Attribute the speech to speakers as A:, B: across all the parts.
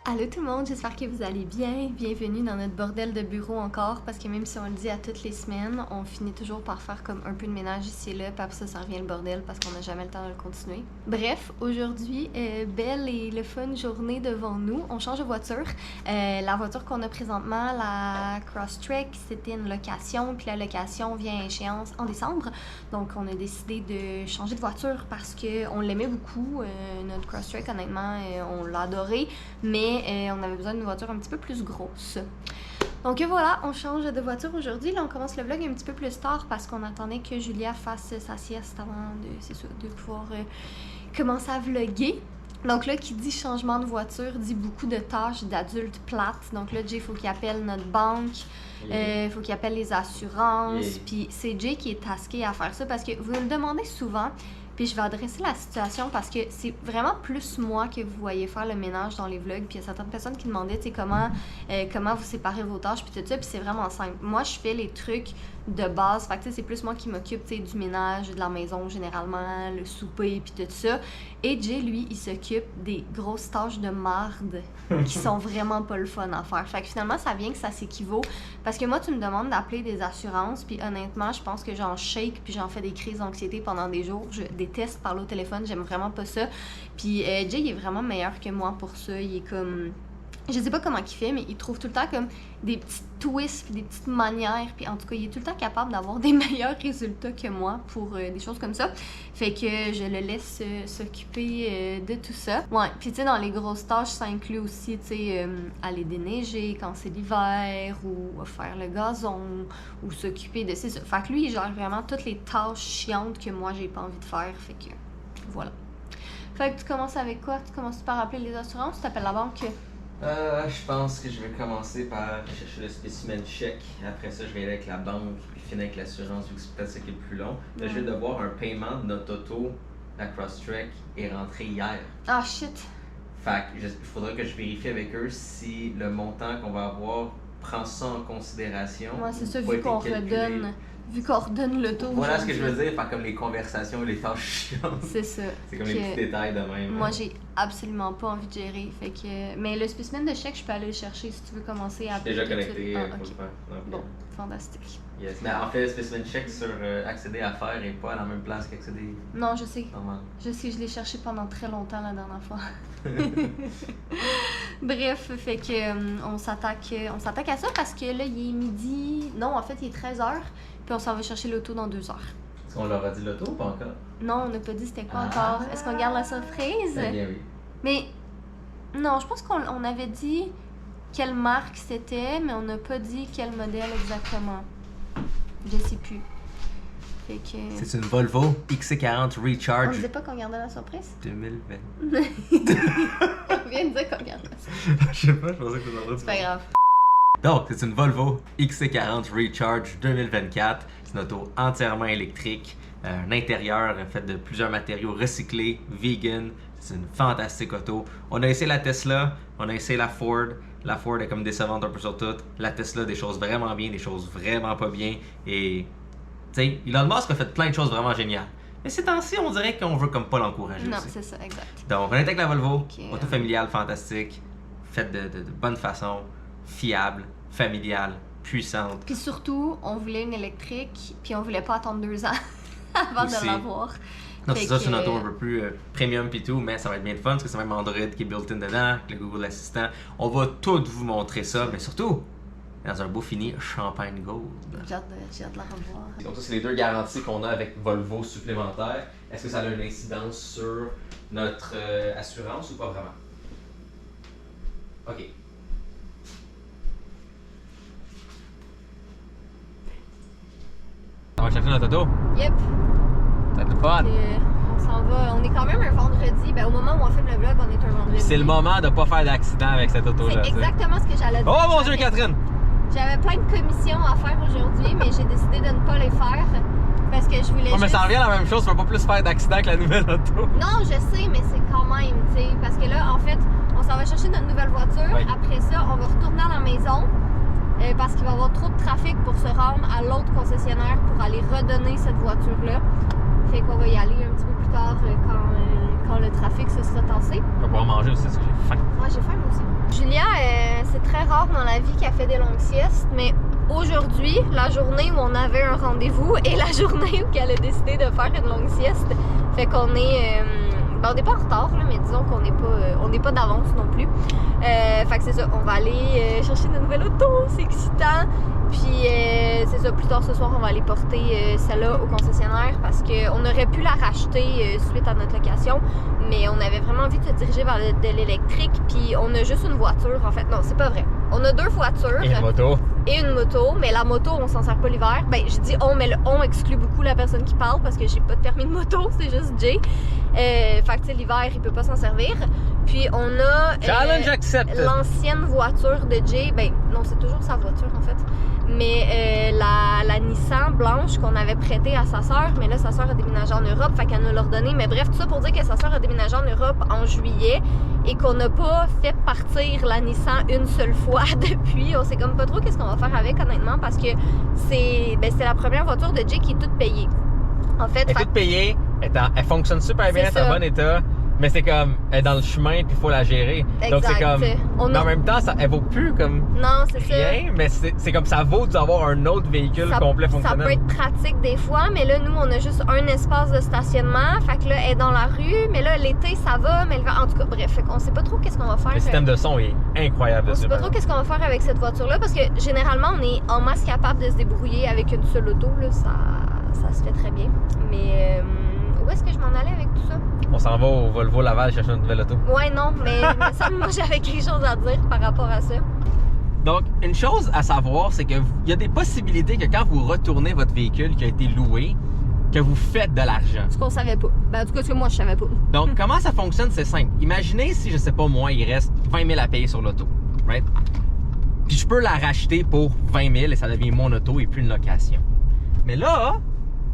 A: Allô tout le monde, j'espère que vous allez bien. Bienvenue dans notre bordel de bureau encore, parce que même si on le dit à toutes les semaines, on finit toujours par faire comme un peu de ménage ici et là, puis après ça revient le bordel parce qu'on n'a jamais le temps de le continuer. Bref, aujourd'hui, belle et le fun journée devant nous. On change de voiture. La voiture qu'on a présentement, la Crosstrek, c'était une location, puis la location vient à échéance en décembre. Donc on a décidé de changer de voiture parce qu'on l'aimait beaucoup. Notre Crosstrek, honnêtement, on l'a adoré, mais on avait besoin d'une voiture un petit peu plus grosse. Donc voilà, on change de voiture aujourd'hui. Là, on commence le vlog un petit peu plus tard parce qu'on attendait que Julia fasse sa sieste avant de pouvoir commencer à vlogger. Donc là, qui dit changement de voiture, dit beaucoup de tâches d'adultes plates. Donc là, Jay, il faut qu'il appelle notre banque, il faut qu'il appelle les assurances. Puis c'est Jay qui est tasqué à faire ça parce que vous me le demandez souvent. Puis je vais adresser la situation parce que c'est vraiment plus moi que vous voyez faire le ménage dans les vlogs. Puis il y a certaines personnes qui demandaient, tu sais, comment vous séparez vos tâches, puis tout ça. Puis c'est vraiment simple. Moi, je fais les trucs de base. Fait que tu sais, c'est plus moi qui m'occupe, tu sais, du ménage, de la maison généralement, le souper, puis tout ça. Et Jay, lui, il s'occupe des grosses tâches de marde qui sont vraiment pas le fun à faire. Fait que finalement, ça vient que ça s'équivaut. Parce que moi, tu me demandes d'appeler des assurances, puis honnêtement, je pense que j'en shake, puis j'en fais des crises d'anxiété pendant des jours. Je déteste parler au téléphone, j'aime vraiment pas ça. Puis Jay, il est vraiment meilleur que moi pour ça. Il est comme... Je sais pas comment il fait, mais il trouve tout le temps comme des petits twists, puis des petites manières, puis en tout cas, il est tout le temps capable d'avoir des meilleurs résultats que moi pour des choses comme ça. Fait que je le laisse s'occuper de tout ça. Ouais, puis tu sais, dans les grosses tâches, ça inclut aussi, tu sais, aller déneiger quand c'est l'hiver, ou faire le gazon, ou s'occuper de... C'est ça. Fait que lui, il gère vraiment toutes les tâches chiantes que moi, j'ai pas envie de faire. Fait que, voilà. Fait que tu commences avec quoi? Tu commences par appeler les assurances? Tu t'appelles la banque?
B: Je pense que je vais commencer par chercher le spécimen chèque. Après ça, je vais aller avec la banque, puis finir avec l'assurance, vu que c'est peut-être ça qui est le plus long. Là, je vais devoir un paiement de notre auto. La Crosstrek est rentrée hier.
A: Ah, shit!
B: Fait que il faudra que je vérifie avec eux si le montant qu'on va avoir prend ça en considération.
A: Ouais, c'est ça, vu qu'on redonne l'auto.
B: Voilà ce que je veux dire, faire comme les conversations et les tâches chiantes.
A: C'est ça.
B: C'est comme les petits détails de même.
A: Moi, j'ai absolument pas envie de gérer. Fait que... Mais le spécimen de chèque, je peux aller le chercher si tu veux commencer à...
B: Je suis déjà connecté.
A: Ah, okay. Bon, fantastique.
B: Yes. Mais en fait, le spécimen chèque sur accéder à faire est pas à la même place qu'accéder.
A: Non, je sais.
B: Normal.
A: Je sais, je l'ai cherché pendant très longtemps la dernière fois. Bref, fait que on s'attaque à ça parce que là, il est midi... Non, en fait, il est 13h. Puis on s'en va chercher l'auto dans 2 heures.
B: Est-ce qu'on leur a dit l'auto ou pas encore?
A: Non, on n'a pas dit c'était quoi encore. Est-ce qu'on garde la surprise?
B: Eh bien oui.
A: Mais non, je pense qu'on avait dit quelle marque c'était, mais on n'a pas dit quel modèle exactement. Je sais plus. Fait que...
B: C'est une Volvo XC40 Recharge.
A: On disait pas qu'on gardait la surprise?
B: 2020.
A: On vient de dire qu'on gardait la surprise.
B: Je sais pas, je pensais que c'était
A: C'est pas grave.
B: Donc, c'est une Volvo XC40 Recharge 2024. C'est une auto entièrement électrique. Un intérieur fait de plusieurs matériaux recyclés, vegan. C'est une fantastique auto. On a essayé la Tesla, on a essayé la Ford. La Ford est comme décevante un peu sur tout. La Tesla, des choses vraiment bien, des choses vraiment pas bien. Et, tu sais, Elon Musk a fait plein de choses vraiment géniales. Mais ces temps-ci, on dirait qu'on veut comme pas l'encourager.
A: Non,
B: aussi.
A: c'est ça, exact.
B: Donc, on est avec la Volvo,
A: Okay.
B: auto familiale fantastique, faite de bonne façon, fiable, familiale, puissante.
A: Puis surtout, on voulait une électrique, puis on voulait pas attendre 2 ans avant
B: Aussi.
A: de l'avoir.
B: Non,
A: Fait
B: c'est ça,
A: que...
B: c'est une auto un peu plus premium pis tout, mais ça va être bien de fun parce que c'est même Android qui est built-in dedans, avec le Google Assistant. On va tout vous montrer ça, mais surtout dans un beau fini Champagne Gold.
A: J'ai hâte de la revoir.
B: Donc ça, c'est les 2 garanties qu'on a avec Volvo supplémentaires. Est-ce que ça a une incidence sur notre assurance ou pas vraiment? OK. On va chercher notre auto.
A: Yep.
B: Ça va être le fun.
A: On s'en va. On est quand même un vendredi. Ben, au moment où on filme le vlog, on est un vendredi.
B: C'est le moment de pas faire d'accident avec cette auto-là.
A: C'est exactement ce que j'allais dire.
B: Oh mon Dieu, Catherine!
A: J'avais plein de commissions à faire aujourd'hui, mais j'ai décidé de ne pas les faire parce que je voulais
B: mais ça revient à la même chose, tu vas pas plus faire d'accident que la nouvelle auto.
A: Non, je sais, mais c'est quand même, tu sais, parce que là, en fait, on s'en va chercher notre nouvelle voiture.
B: Oui.
A: Après ça, on va retourner à la maison parce qu'il va y avoir trop de trafic pour se rendre à l'autre concessionnaire pour aller redonner cette voiture-là. Fait qu'on va y aller un petit peu plus tard quand le trafic se sera tassé commencer.
B: On va pouvoir manger aussi parce que j'ai faim.
A: Moi, j'ai faim moi aussi. Julia, c'est très rare dans la vie qu'elle fait des longues siestes, mais aujourd'hui, la journée où on avait un rendez-vous et la journée où elle a décidé de faire une longue sieste, fait qu'on est... on n'est pas en retard, là, mais disons qu'on n'est pas d'avance non plus. Fait que c'est ça, on va aller chercher une nouvelle auto, c'est excitant. Puis c'est ça, plus tard ce soir, on va aller porter celle-là au concessionnaire parce qu'on aurait pu la racheter suite à notre location, mais on avait vraiment envie de se diriger vers de l'électrique. Puis on a juste une voiture, en fait. Non, c'est pas vrai. On a 2 voitures.
B: Et une moto.
A: Et une moto, mais la moto, on s'en sert pas l'hiver. Ben, je dis on, mais le on exclut beaucoup la personne qui parle parce que j'ai pas de permis de moto, c'est juste Jay. Fait que, tu sais, l'hiver, il peut pas s'en servir. Puis, on a
B: Challenge accepted.
A: L'ancienne voiture de Jay. Ben, non, c'est toujours sa voiture, en fait. Mais la Nissan blanche qu'on avait prêtée à sa sœur, mais là, sa sœur a déménagé en Europe, fait qu'elle nous l'a redonnée. Mais bref, tout ça pour dire que sa sœur a déménagé en Europe en juillet et qu'on n'a pas fait partir la Nissan une seule fois depuis. On sait comme pas trop qu'est-ce qu'on va faire avec, honnêtement, parce que c'est la première voiture de Jay qui est toute payée. En fait,
B: Elle est toute payée, elle fonctionne super bien, elle est en bon état. Mais c'est comme, elle est dans le chemin puis il faut la gérer.
A: Exact.
B: Donc c'est comme, mais en même temps, elle vaut plus comme
A: non, c'est
B: rien,
A: ça.
B: mais c'est comme ça vaut d'avoir un autre véhicule complet fonctionnel.
A: Ça peut être pratique des fois, mais là, nous, on a juste un espace de stationnement. Fait que là, elle est dans la rue, mais là, l'été, ça va, mais en tout cas, bref, fait qu'on sait pas trop qu'est-ce qu'on va faire.
B: Le système de son est incroyable.
A: On sait pas trop qu'est-ce qu'on va faire avec cette voiture-là, parce que généralement, on est en masse capable de se débrouiller avec une seule auto, là, ça se fait très bien. Mais où est-ce que je m'en allais avec tout ça?
B: On s'en va au Volvo Laval chercher une nouvelle auto.
A: Ouais, non, mais ça, moi, j'avais quelque chose à dire par rapport à ça.
B: Donc, une chose à savoir, c'est qu'il y a des possibilités que quand vous retournez votre véhicule qui a été loué, que vous faites de l'argent.
A: Ce qu'on savait pas. Ben, en tout cas, ce que moi, je savais pas.
B: Donc, comment ça fonctionne? C'est simple. Imaginez si, je sais pas moi, il reste 20 000 à payer sur l'auto, right? Puis je peux la racheter pour 20 000 et ça devient mon auto et plus une location. Mais là,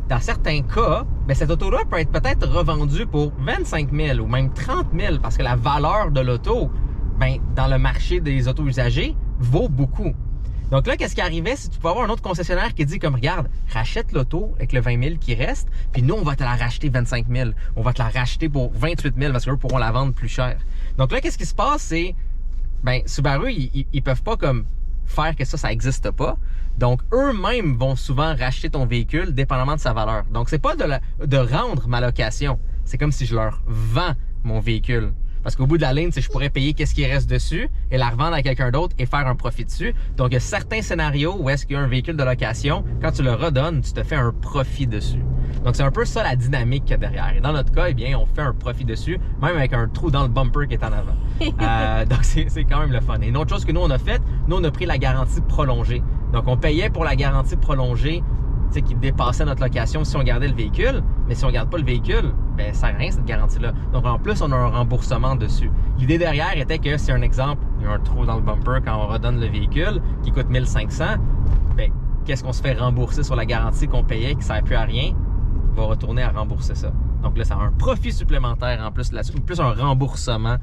B: dans certains cas, ben cette auto-là peut être peut-être revendue pour 25 000 ou même 30 000 parce que la valeur de l'auto, ben, dans le marché des autos usagées, vaut beaucoup. Donc là, qu'est-ce qui arrivait si tu peux avoir un autre concessionnaire qui dit comme, regarde, rachète l'auto avec le 20 000 qui reste, puis nous, on va te la racheter 25 000. On va te la racheter pour 28 000 parce qu'eux pourront la vendre plus cher. Donc là, qu'est-ce qui se passe, c'est, ben, Subaru, ils peuvent pas comme faire que ça existe pas. Donc, eux-mêmes vont souvent racheter ton véhicule dépendamment de sa valeur. Donc, c'est pas de rendre ma location. C'est comme si je leur vends mon véhicule. Parce qu'au bout de la ligne, je pourrais payer qu'est-ce qui reste dessus et la revendre à quelqu'un d'autre et faire un profit dessus. Donc, il y a certains scénarios où est-ce qu'il y a un véhicule de location, quand tu le redonnes, tu te fais un profit dessus. Donc, c'est un peu ça la dynamique qu'il y a derrière. Et dans notre cas, eh bien, on fait un profit dessus, même avec un trou dans le bumper qui est en avant. Donc, c'est quand même le fun. Et une autre chose que nous, on a fait, nous, on a pris la garantie prolongée. Donc, on payait pour la garantie prolongée qui dépassait notre location si on gardait le véhicule. Mais si on ne garde pas le véhicule, ben ça sert à rien cette garantie-là. Donc en plus, on a un remboursement dessus. L'idée derrière était que si un exemple, il y a un trou dans le bumper quand on redonne le véhicule qui coûte 1500, ben qu'est-ce qu'on se fait rembourser sur la garantie qu'on payait qui ne sert plus à rien? On va retourner à rembourser ça. Donc là, ça a un profit supplémentaire en plus là-dessus, plus un remboursement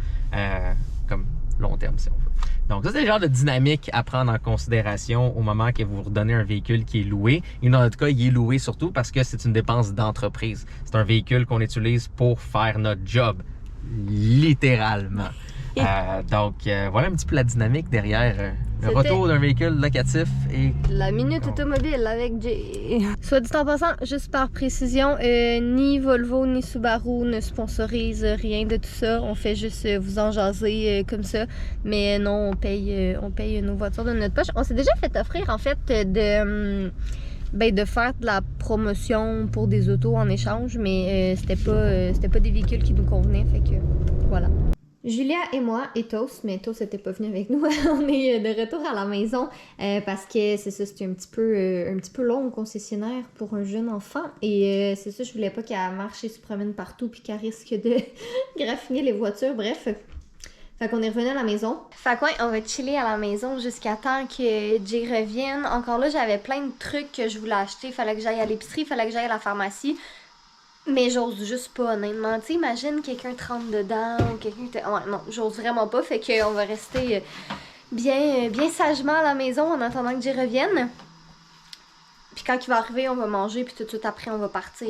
B: comme long terme si on veut. Donc ça, c'est le genre de dynamique à prendre en considération au moment que vous redonnez un véhicule qui est loué. Et dans notre cas, il est loué surtout parce que c'est une dépense d'entreprise. C'est un véhicule qu'on utilise pour faire notre job, littéralement. Donc voilà un petit peu la dynamique derrière le retour d'un véhicule locatif et...
A: La Minute Automobile avec Jay. Soit dit en passant, juste par précision, ni Volvo ni Subaru ne sponsorisent rien de tout ça. On fait juste vous en jaser comme ça. Mais non, on paye nos voitures de notre poche. On s'est déjà fait offrir en fait de faire de la promotion pour des autos en échange, mais c'était pas des véhicules qui nous convenaient, fait que voilà. Julia et moi et Toast, mais Toast n'était pas venu avec nous, on est de retour à la maison parce que c'est ça, c'était un petit peu long au concessionnaire pour un jeune enfant et c'est ça, je voulais pas qu'elle marche et se promène partout puis qu'elle risque de graffiner les voitures, bref. Fait qu'on est revenu à la maison. Fait que ouais, on va chiller à la maison jusqu'à temps que Jay revienne. Encore là, j'avais plein de trucs que je voulais acheter, fallait que j'aille à l'épicerie, fallait que j'aille à la pharmacie. Mais j'ose juste pas, honnêtement. Tu sais, imagine quelqu'un te rentre dedans ou quelqu'un... Ouais, non, j'ose vraiment pas. Fait qu'on va rester bien sagement à la maison en attendant que Jay revienne. Puis quand il va arriver, on va manger. Puis tout de suite après, on va partir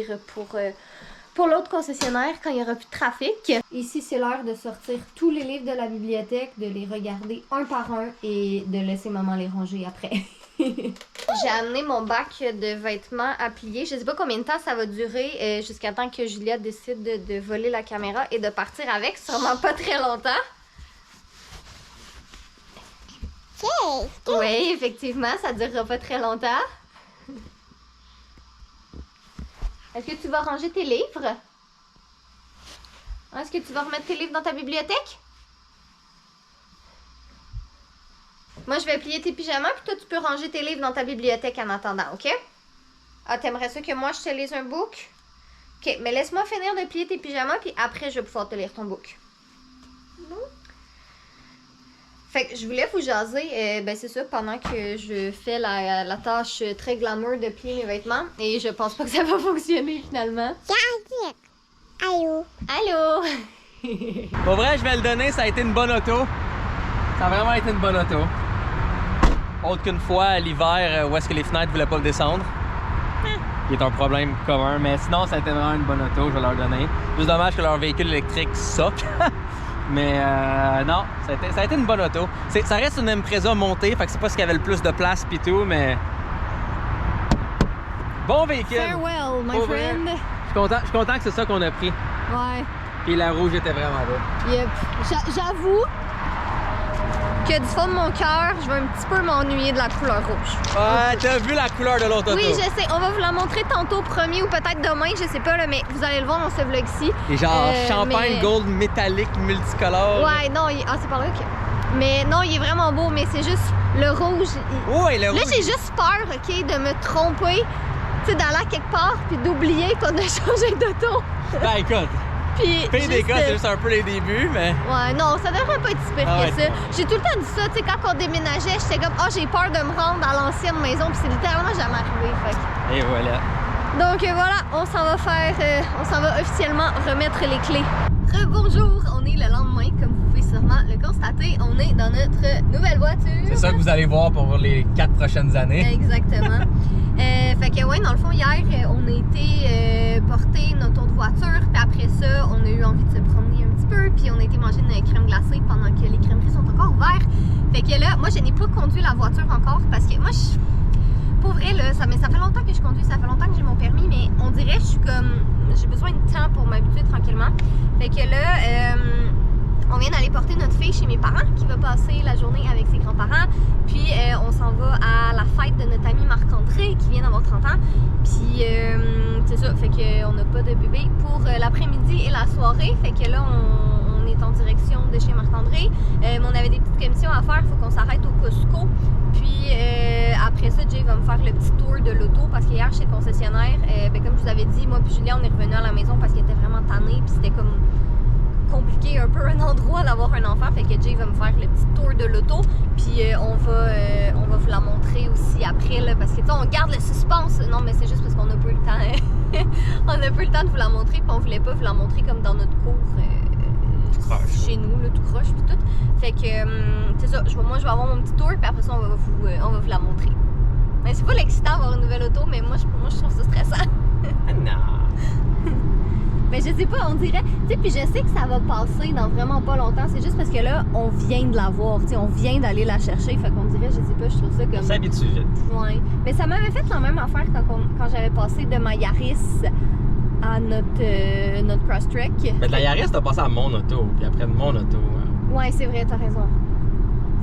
A: pour pour l'autre concessionnaire quand il n'y aura plus de trafic. Ici, c'est l'heure de sortir tous les livres de la bibliothèque, de les regarder un par un et de laisser maman les ranger après. J'ai amené mon bac de vêtements à plier. Je sais pas combien de temps ça va durer jusqu'à temps que Julia décide de voler la caméra et de partir avec. Sûrement pas très longtemps. Oui, effectivement, ça durera pas très longtemps. Est-ce que tu vas ranger tes livres? Est-ce que tu vas remettre tes livres dans ta bibliothèque? Moi, je vais plier tes pyjamas, puis toi, tu peux ranger tes livres dans ta bibliothèque en attendant, OK? Ah, t'aimerais ça que moi, je te lise un book? OK, mais laisse-moi finir de plier tes pyjamas, puis après, je vais pouvoir te lire ton book. Non? Fait que je voulais vous jaser, ben c'est ça, pendant que je fais la tâche très glamour de plier mes vêtements, et je pense pas que ça va fonctionner, finalement. Allô? Allô?
B: Pour vrai, je vais le donner, ça a été une bonne auto. Ça a vraiment été une bonne auto. Autre qu'une fois, l'hiver, où est-ce que les fenêtres voulaient pas le descendre. Qui est un problème commun, mais sinon, ça a été vraiment une bonne auto, je vais leur donner. Juste dommage que leur véhicule électrique soque. Mais non, ça a été une bonne auto. Ça reste une Impreza montée, fait que c'est pas ce qu'il y avait le plus de place pis tout, mais... Bon véhicule!
A: Farewell, my friend!
B: Je suis content que c'est ça qu'on a pris.
A: Ouais.
B: Puis la rouge était vraiment beau.
A: Yep. J'avoue que du fond de mon cœur, je vais un petit peu m'ennuyer de la couleur rouge.
B: Ouais, t'as vu la couleur de l'autre auto?
A: Oui, je sais. On va vous la montrer tantôt, premier ou peut-être demain, je sais pas, là, mais vous allez le voir dans ce vlog-ci.
B: Et genre champagne gold métallique multicolore.
A: Ouais, non, ah, c'est par là, ok. Mais non, il est vraiment beau, mais c'est juste le rouge.
B: Ouais, le rouge.
A: Là, j'ai juste peur, ok, de me tromper, tu sais, d'aller quelque part, puis d'oublier qu'on a changé d'auto.
B: Ben écoute.
A: Puis
B: PDK, c'est juste un peu les débuts, mais...
A: Ouais, non, ça devrait pas être si pire que ça. J'ai tout le temps dit ça, tu sais, quand on déménageait, j'étais comme, oh, j'ai peur de me rendre à l'ancienne maison, puis c'est littéralement jamais arrivé, fait.
B: Et voilà.
A: Donc voilà, on s'en va officiellement remettre les clés. Rebonjour, on est le lendemain, comme vous pouvez sûrement le constater, on est dans notre nouvelle voiture.
B: C'est ça que vous allez voir pour les 4 prochaines années.
A: Exactement. Fait que ouais, dans le fond, hier, on a été porter notre autre voiture, puis après ça, on a eu envie de se promener un petit peu, puis on a été manger une crème glacée pendant que les crèmeries sont encore ouvertes. Fait que là, moi, je n'ai pas conduit la voiture encore parce que moi, pour vrai, là, ça fait longtemps que je conduis, ça fait longtemps que j'ai mon permis, mais on dirait que je suis comme... J'ai besoin de temps pour m'habituer tranquillement. Fait que là, on vient d'aller porter notre fille chez mes parents qui va passer la journée avec ses grands-parents. Puis on s'en va à la fête de notre ami Marc-André qui vient d'avoir 30 ans. Puis c'est ça, fait qu'on n'a pas de bébé pour l'après-midi et la soirée. Fait que là, on est en direction de chez Marc-André. Mais on avait des petites commissions à faire, il faut qu'on s'arrête au Costco. Puis après ça, Jay va me faire le petit tour de l'auto parce qu'hier chez le concessionnaire, ben, comme je vous avais dit, moi puis Julien, on est revenus à la maison parce qu'il était vraiment tanné. Puis c'était comme compliqué un peu un endroit d'avoir un enfant, fait que Jay va me faire le petit tour de l'auto, puis on va vous la montrer aussi après, là, parce que on garde le suspense. Non, mais c'est juste parce qu'on n'a pas eu le temps. On n'a pas eu le temps de vous la montrer, puis on voulait pas vous la montrer comme dans notre cours chez nous, là, tout croche, puis tout. Fait que c'est ça, moi je vais avoir mon petit tour, puis après ça on va vous la montrer. Mais c'est pas l'excitant d'avoir une nouvelle auto, mais moi je trouve ça stressant.
B: Non.
A: Mais je sais pas, on dirait, tu sais, puis je sais que ça va passer dans vraiment pas longtemps, c'est juste parce que là, on vient de la voir, tu sais, on vient d'aller la chercher, fait qu'on dirait, je sais pas, je trouve ça comme...
B: On s'habitue vite.
A: Ouais, mais ça m'avait fait la même affaire quand j'avais passé de ma Yaris à notre Crosstrek.
B: Mais de la Yaris, t'as passé à mon auto, puis après de mon auto.
A: Ouais, c'est vrai, t'as raison.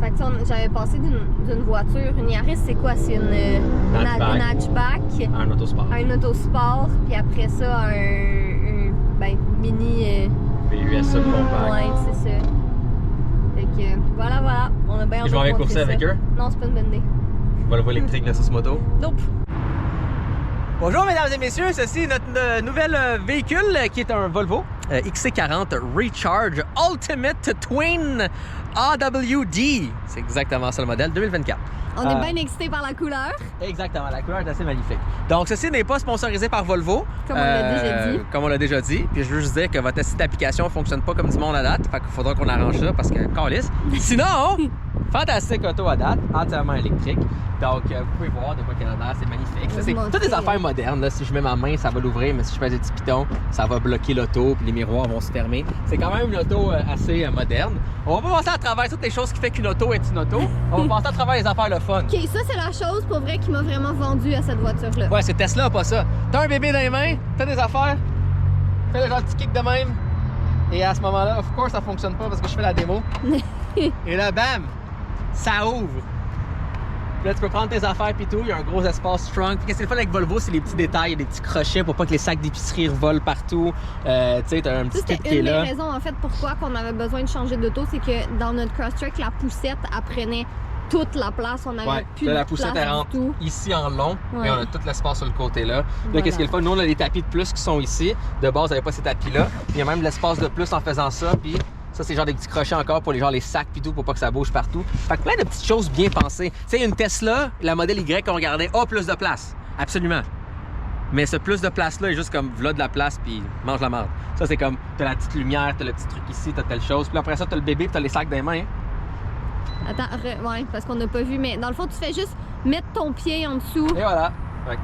A: Fait que j'avais passé d'une voiture, une Yaris, c'est quoi? C'est une hatchback.
B: Un autosport.
A: Un autosport, puis après ça, un mini...
B: VUSA compact.
A: Ouais, c'est ça. Fait que voilà, on a bien...
B: Et je m'en vais courser avec eux?
A: Non, c'est pas une bonne idée.
B: Volvo électrique versus moto?
A: Nope.
B: Bonjour mesdames et messieurs, ceci est notre nouvel véhicule qui est un Volvo XC40 Recharge Ultimate Twin AWD. C'est exactement ça le modèle, 2024.
A: On est bien excités par la couleur.
B: Exactement, la couleur est assez magnifique. Donc ceci n'est pas sponsorisé par Volvo.
A: Comme on l'a déjà dit.
B: Comme on l'a déjà dit. Puis je veux juste dire que votre site d'application ne fonctionne pas comme du monde à date. Fait qu'il faudra qu'on arrange ça parce que, câlisse. Sinon, Fantastique auto à date, entièrement électrique. Donc, vous pouvez voir de quoi qu'elle a l'air, c'est magnifique. Ça, c'est toutes des affaires modernes. Là. Si je mets ma main, ça va l'ouvrir, mais si je fais des petits pitons, ça va bloquer l'auto, puis les miroirs vont se fermer. C'est quand même une auto assez moderne. On va passer à travers toutes les choses qui font qu'une auto est une auto. On va passer à travers les affaires le fun.
A: OK, ça, c'est la chose, pour vrai, qui m'a vraiment vendu à cette voiture-là.
B: Ouais, c'est Tesla, pas ça. T'as un bébé dans les mains, t'as des affaires, fais le genre de petit kick de même. Et à ce moment-là, of course, ça fonctionne pas parce que je fais la démo. Et là, bam, ça ouvre. Puis là, tu peux prendre tes affaires pis tout. Il y a un gros espace trunk. Qu'est-ce qui est le fun avec Volvo, c'est les petits détails, des petits crochets pour pas que les sacs d'épicerie volent partout. Tu sais, t'as un petit kit qui est là.
A: Une des raisons, en fait, pourquoi qu'on avait besoin de changer d'auto, c'est que dans notre Crosstrek, la poussette, elle prenait toute la place. On avait plus de
B: la poussette, elle rentre ici en long. Et on a tout l'espace sur le côté là. Là, qu'est-ce qui est le fun? Nous, on a des tapis de plus qui sont ici. De base, on n'avait pas ces tapis-là. Il y a même de l'espace de plus en faisant ça. Puis ça, c'est genre des petits crochets encore pour les sacs pis tout, pour pas que ça bouge partout. Fait que plein de petites choses bien pensées. Tu sais, une Tesla, la modèle Y qu'on regardait, a plus de place. Absolument. Mais ce plus de place-là est juste comme, v'là de la place, puis mange la marde. Ça, c'est comme, t'as la petite lumière, t'as le petit truc ici, t'as telle chose. Puis après ça, t'as le bébé, puis t'as les sacs dans les mains.
A: Attends, ouais, parce qu'on n'a pas vu, mais dans le fond, tu fais juste mettre ton pied en dessous.
B: Et voilà. Ouais.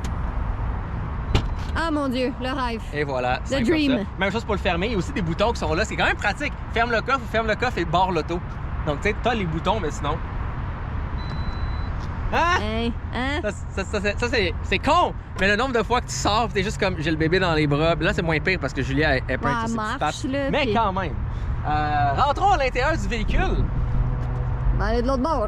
A: Ah mon Dieu, le rêve.
B: Et voilà.
A: The dream.
B: Même chose pour le fermer. Il y a aussi des boutons qui sont là. C'est quand même pratique. Ferme le coffre et barre l'auto. Donc, tu sais, t'as les boutons, mais sinon. Ah! Ça, c'est con! Mais le nombre de fois que tu sors, t'es juste comme j'ai le bébé dans les bras. Là, c'est moins pire parce que Julia est pas
A: sur ses petites pattes.
B: Mais
A: puis...
B: quand même. Rentrons à l'intérieur du véhicule.
A: Ben, elle est de l'autre bord.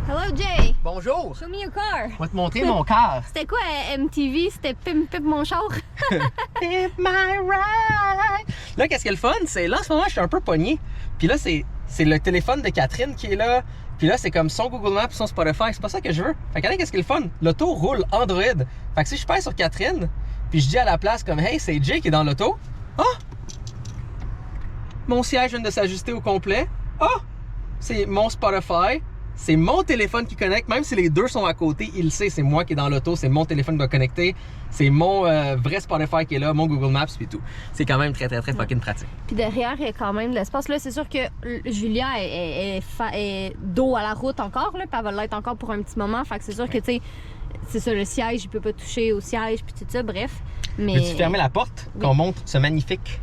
A: Hello Jay!
B: Bonjour!
A: Show me your car!
B: On va te montrer mon car.
A: C'était quoi MTV? C'était Pimp mon char?
B: Pimp my ride! Là, qu'est-ce qui est le fun? C'est là, en ce moment, je suis un peu pogné. Puis là, c'est le téléphone de Catherine qui est là. Puis là, c'est comme son Google Maps, son Spotify. C'est pas ça que je veux. Fait que, qu'est-ce qui est le fun? L'auto roule Android. Fait que si je pèse sur Catherine, puis je dis à la place comme, hey, c'est Jay qui est dans l'auto. Ah! Mon siège vient de s'ajuster au complet. Ah! C'est mon Spotify. C'est mon téléphone qui connecte, même si les deux sont à côté, il sait, c'est moi qui est dans l'auto, c'est mon téléphone qui doit connecter, c'est mon vrai Spotify qui est là, mon Google Maps et tout. C'est quand même très fucking pratique.
A: Puis derrière, il y a quand même de l'espace. Là, c'est sûr que Julia est dos à la route encore, là, puis elle va l'être encore pour un petit moment. Fait que c'est sûr que, tu sais, c'est ça, le siège, il peut pas toucher au siège, puis tout ça, bref. Mais...
B: Peux-tu fermer la porte qu'on montre ce magnifique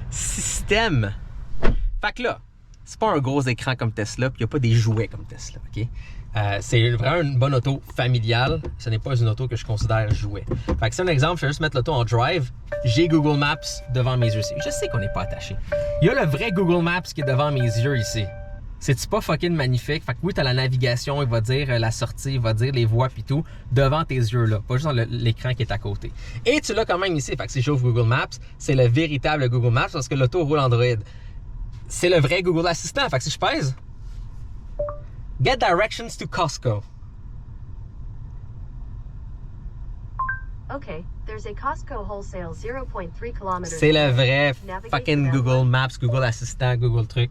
B: système? Fait que là, c'est pas un gros écran comme Tesla, puis il n'y a pas des jouets comme Tesla, OK? C'est vraiment une bonne auto familiale. Ce n'est pas une auto que je considère jouet. Fait que c'est un exemple, je vais juste mettre l'auto en drive. J'ai Google Maps devant mes yeux. Je sais qu'on n'est pas attaché. Il y a le vrai Google Maps qui est devant mes yeux ici. C'est-tu pas fucking magnifique? Fait que oui, t'as la navigation, il va dire la sortie, il va dire les voies puis tout, devant tes yeux là, pas juste dans l'écran qui est à côté. Et tu l'as quand même ici. Fait que si j'ouvre Google Maps, c'est le véritable Google Maps parce que l'auto roule Android. C'est le vrai Google Assistant. Fait que si je pèse, get directions to Costco.
C: Okay, there's a Costco wholesale 0.3 km.
B: C'est le vrai fucking Google Maps, Google Assistant, Google truc.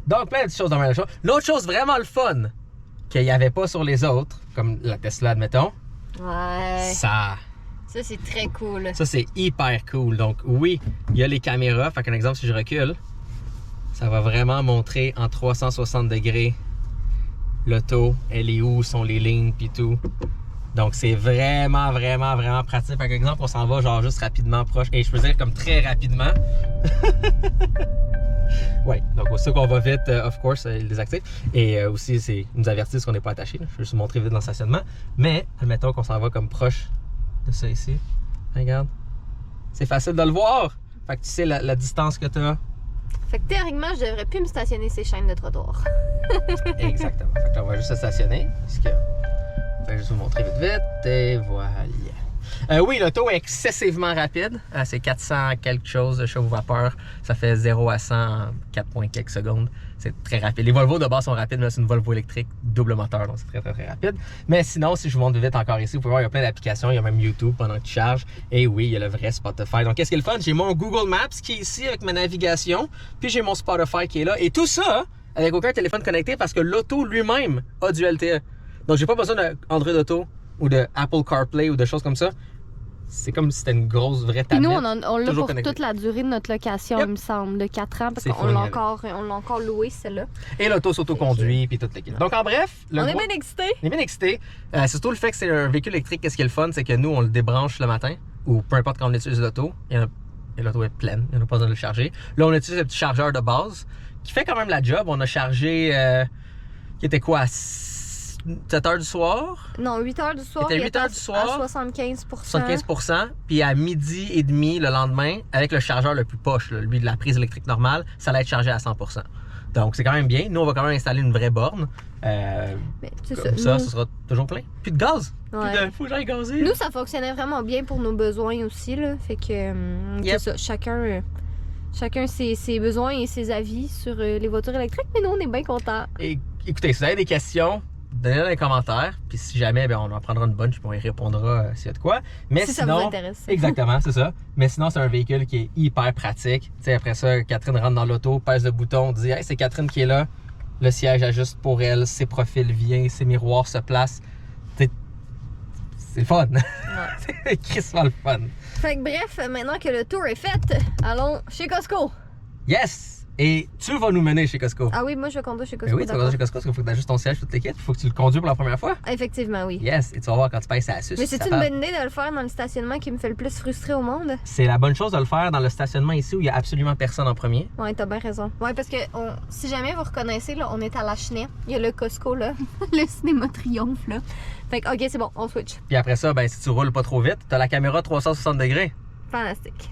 B: Donc plein de choses dans la chose. L'autre chose vraiment le fun qu'il n'y avait pas sur les autres, comme la Tesla admettons.
A: Ouais.
B: Ça
A: c'est très cool.
B: Ça c'est hyper cool. Donc oui, il y a les caméras. Fait qu'un exemple, si je recule, ça va vraiment montrer en 360 degrés l'auto, elle est où, sont les lignes puis tout. Donc c'est vraiment pratique. Par exemple, on s'en va genre juste rapidement proche. Et je peux dire comme très rapidement. Ouais, donc aussitôt qu'on va vite, of course, il désactive. Et aussi, ils nous avertissent qu'on n'est pas attaché. Je vais juste vous montrer vite dans le stationnement. Mais admettons qu'on s'en va comme proche de ça ici. Regarde. C'est facile de le voir. Fait que tu sais la distance que tu as.
A: Fait que théoriquement, je devrais plus me stationner ces chaînes de trottoir.
B: Exactement. Fait que là, on va juste se stationner. Parce que... Je vais juste vous montrer vite. Et voilà. Oui, l'auto est excessivement rapide. C'est 400 quelque chose de chevaux vapeur. Ça fait 0 à 100 en 4 points quelques secondes. C'est très rapide. Les Volvo de base sont rapides, mais c'est une Volvo électrique, double moteur, donc c'est très rapide. Mais sinon, si je vous montre vite encore ici, vous pouvez voir, il y a plein d'applications. Il y a même YouTube pendant que tu charges. Et oui, il y a le vrai Spotify. Donc, qu'est-ce qui est le fun? J'ai mon Google Maps qui est ici avec ma navigation. Puis j'ai mon Spotify qui est là. Et tout ça avec aucun téléphone connecté parce que l'auto lui-même a du LTE. Donc, j'ai pas besoin d'Android Auto ou de Apple CarPlay ou de choses comme ça.
D: c'est comme si c'était une grosse vraie
A: Puis
D: tablette.
A: nous, on l'a
D: toujours
A: pour
D: connecté.
A: toute la durée de notre location,
D: Yep.
A: il me semble, de 4 ans, parce
D: C'est
A: qu'on
D: fourni
A: l'a
D: avec.
A: encore loué, celle-là.
D: Et l'auto s'autoconduit, puis toute l'équipe. Donc en bref,
A: On est bien excités.
D: On est bien excités. C'est surtout le fait que c'est un véhicule électrique. Qu'est-ce qui est le fun, c'est que nous, on le débranche le matin, ou peu importe quand on utilise l'auto. Et l'auto est pleine, il n'y a pas besoin de le charger. Là, on utilise le petit chargeur de base, qui fait quand même la job. On a chargé, qui était quoi, à 7 h du soir?
A: Non, 8 h du soir.
D: C'était
A: il
D: 8
A: était
D: heures du soir.
A: À 75%.
D: 75%, puis à midi et demi le lendemain, avec le chargeur le plus poche, là, lui de la prise électrique normale, ça allait être chargé à 100%. Donc c'est quand même bien. Nous, on va quand même installer une vraie borne.
A: Mais c'est
D: Comme ça, ce sera toujours plein. Plus de gaz.
A: Ouais.
D: Plus de... Faut que j'aille gazer.
A: Nous, ça fonctionnait vraiment bien pour nos besoins aussi, là. Fait que,
D: Yep.
A: c'est ça. Chacun ses besoins et ses avis sur les voitures électriques, mais nous, on est bien contents.
D: Et, écoutez, si vous avez des questions, donnez-les dans les commentaires. Puis si jamais, ben, on en prendra une bonne, puis on y répondra s'il y a de quoi. Mais
A: Si
D: sinon,
A: ça vous intéresse.
D: exactement, c'est ça. Mais sinon, c'est un véhicule qui est hyper pratique. Tu sais, après ça, Catherine rentre dans l'auto, pèse le bouton, dit « Hey, c'est Catherine qui est là. » Le siège ajuste pour elle, ses profils viennent, ses miroirs se placent. C'est le fun.
A: Ouais.
D: C'est crissement le fun.
A: Fait que bref, maintenant que le tour est fait, allons chez Costco.
D: Yes! Et tu vas nous mener chez Costco.
A: Ah oui, moi, je vais conduire chez
D: Ben
A: Costco.
D: oui, tu vas conduire chez Costco parce qu'il faut que tu ajustes ton siège, toute l'équipe. Il faut que tu le conduis pour la première fois.
A: Effectivement, oui.
D: Yes! Et tu vas voir quand tu payes ça suce.
A: Mais c'est une bonne idée de le faire dans le stationnement qui me fait le plus frustrer au monde?
D: C'est la bonne chose de le faire dans le stationnement ici où il n'y a absolument personne en premier.
A: Ouais, t'as bien raison. Ouais, parce que si jamais vous reconnaissez, là, on est à la Chenet. Il y a le Costco, là. Le cinéma Triomphe, là. Fait que, ok, c'est bon, on switch.
D: Puis après ça, ben, si tu roules pas trop vite, tu as la caméra 360 degrés.
A: Fantastique.